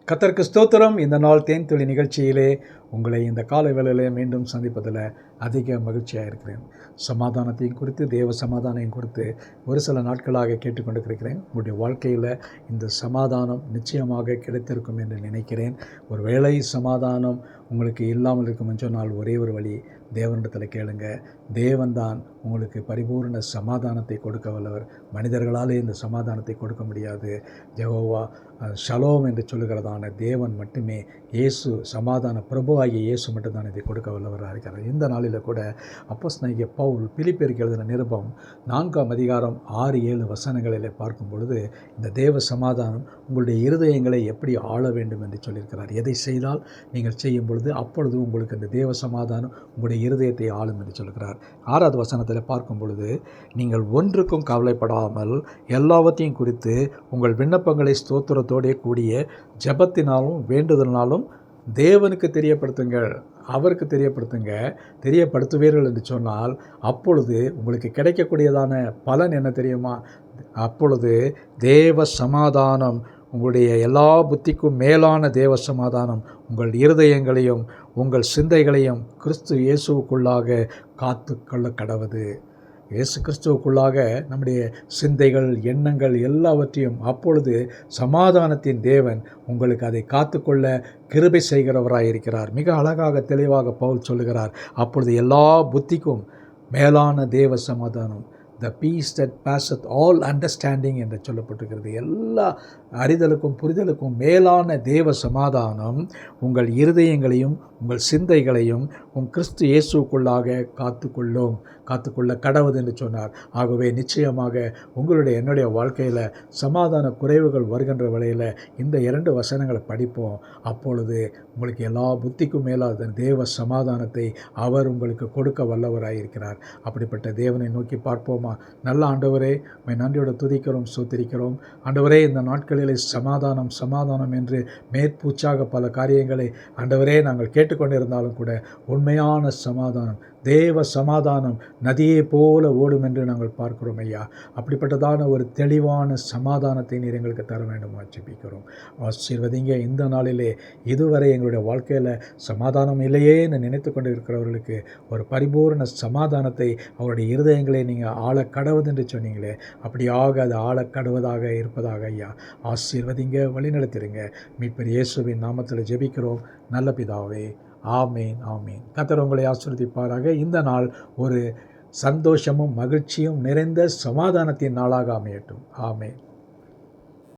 கர்த்தருக்கு ஸ்தோத்திரம். இந்த நாள் தேன்துளி நிகழ்ச்சியிலே உங்களை இந்த காலை வேளையிலே மீண்டும் சந்திப்பதில் அதிக மகிழ்ச்சியாக இருக்கிறேன். சமாதானத்தையும் குறித்து, தேவ சமாதானையும் குறித்து ஒரு சில நாட்களாக கேட்டுக்கொண்டிருக்கிறேன். உங்களுடைய வாழ்க்கையில் இந்த சமாதானம் நிச்சயமாக கிடைத்திருக்கும் என்று நினைக்கிறேன். ஒரு வேளை சமாதானம் உங்களுக்கு இல்லாமல் இருக்கும் சொன்னால் ஒரே ஒரு வழி, தேவனிடத்தில் கேளுங்க. தேவன்தான் உங்களுக்கு பரிபூர்ண சமாதானத்தை கொடுக்க வல்லவர். மனிதர்களாலே இந்த சமாதானத்தை கொடுக்க முடியாது. யெகோவா ஷலோம் என்று சொல்லுகிறதான தேவன் மட்டுமே, இயேசு சமாதான பிரபுவாகிய இயேசு மட்டும்தான் இதை கொடுக்க வல்லவராக இருக்கிறார். இந்த நாளில் கூட அப்போஸ்தலனாகிய பவுல் பிலிப்பியருக்கு எழுதின நிருபம் 4ஆம் அதிகாரம் 6-7 வசனங்களில் பார்க்கும் பொழுது இந்த தேவ சமாதானம் உங்களுடைய இருதயங்களை எப்படி ஆள வேண்டும் என்று சொல்லியிருக்கிறார். எதை செய்தால் நீங்கள் செய்யும் பொழுது அப்பொழுது உங்களுக்கு இந்த தேவ சமாதானம் உங்களுடைய இருதயத்தை ஆளும் என்று சொல்கிறார். 6வது வசனத்தில் பார்க்கும் பொழுது, நீங்கள் ஒன்றுக்கும் கவலைப்படாமல் எல்லாவற்றையும் குறித்து உங்கள் விண்ணப்பங்களை ஸ்தோத்திரத்தோடே கூடிய ஜெபத்தினாலும் வேண்டுதலினாலும் தேவனுக்கு தெரியப்படுத்துங்கள். அவருக்கு தெரியப்படுத்துவீர்கள் என்று சொன்னால் அப்பொழுது உங்களுக்கு கிடைக்கக்கூடியதான பலன் என்ன தெரியுமா? அப்பொழுது தேவ சமாதானம், உங்களுடைய எல்லா புத்திக்கும் மேலான தேவ சமாதானம் உங்கள் இருதயங்களையும் உங்கள் சிந்தைகளையும் கிறிஸ்து இயேசுவுக்குள்ளாக காத்து கொள்ள கடவது. இயேசு கிறிஸ்துவுக்குள்ளாக நம்முடைய சிந்தைகள், எண்ணங்கள் எல்லாவற்றையும் அப்பொழுது சமாதானத்தின் தேவன் உங்களுக்கு அதை காத்துக்கொள்ள கிருபை செய்கிறவராயிருக்கிறார். மிக அழகாக தெளிவாக பவுல் சொல்லுகிறார். அப்பொழுது எல்லா புத்திக்கும் மேலான தேவ சமாதானம், the peace that passeth all understanding என்று சொல்லப்பட்டிருக்கிறது. எல்லா அறிதலுக்கும் புரிதலுக்கும் மேலான தேவ சமாதானம் உங்கள் இருதயங்களையும் உங்கள் சிந்தைகளையும் கிறிஸ்து இயேசுக்குள்ளாக காத்துக்கொள்ள கடவுது என்று சொன்னார். ஆகவே நிச்சயமாக என்னுடைய வாழ்க்கையில் சமாதான குறைவுகள் வருகின்ற வேளையில் இந்த 2 வசனங்களை படிப்போம். அப்பொழுது உங்களுக்கு எல்லா புத்திக்கும் மேலாத தேவ சமாதானத்தை அவர் உங்களுக்கு கொடுக்க வல்லவராயிருக்கிறார். அப்படிப்பட்ட தேவனை நோக்கி பார்ப்போமா? நல்ல ஆண்டவரே, உம்மை நன்றியோடு துதிக்கிறோம், ஸ்தோத்திரிக்கிறோம். ஆண்டவரே, இந்த நாட்களிலே சமாதானம் என்று மேற்பூச்சாக பல காரியங்களை ஆண்டவரே நாங்கள் கேட்டுக்கொண்டிருந்தாலும் கூட உண்மையான சமாதானம், தேவ சமாதானம் நதியை போல ஓடும் என்று நாங்கள் பார்க்கிறோம் ஐயா. அப்படிப்பட்டதான ஒரு தெளிவான சமாதானத்தை நீர் எங்களுக்கு தர வேண்டும் ஜெபிக்கிறோம். ஆசீர்வதிங்க. இந்த நாளிலே இதுவரை எங்களுடைய வாழ்க்கையில் சமாதானம் இல்லையே என்று நினைத்து கொண்டு இருக்கிறவர்களுக்கு ஒரு பரிபூர்ண சமாதானத்தை அவருடைய இருதயங்களை நீங்கள் ஆள கடவுது என்று சொன்னீங்களே, அப்படியாக அது ஆள கடவுதாக இருப்பதாக ஐயா. ஆசீர்வதிங்க, வழிநடத்திடுங்க. மீட்பர் இயேசுவின் நாமத்தில் ஜெபிக்கிறோம் நல்ல பிதாவே. ஆமேன், ஆமேன். கர்த்தர் உங்களை ஆசீர்வதிப்பாராக. இந்த நாள் ஒரு சந்தோஷமும் மகிழ்ச்சியும் நிறைந்த சமாதானத்தின் நாளாக அமையட்டும். ஆமேன்.